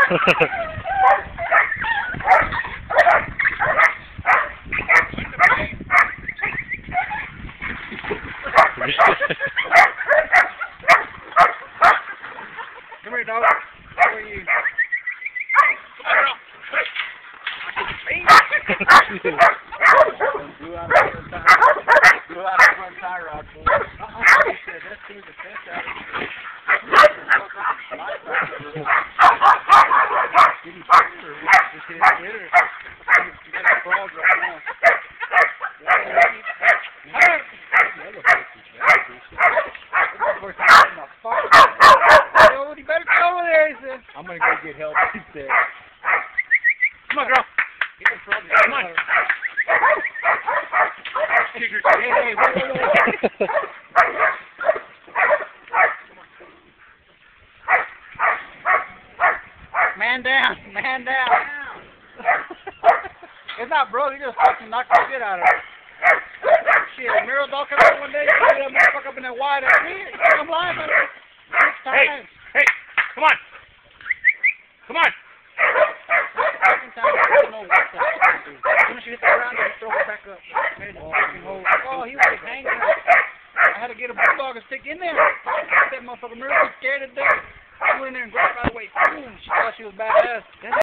Come here, dog. How are you? Blew out one tie rod. He said that threw the fish out of the Did he fight it or just hit it or? You got a frog right now. You better come over there, he said. I'm gonna go get help, he said. Come on, girl. Come on. Hey, wait. Man down, man down. It's not broke, you just fucking knocked the shit out of it. Shit, a mirror dog come up one day, you put that motherfucker up in that wide ass head, I'm lying about it. 6 times. Hey, come on. Come on. Second time, I don't know what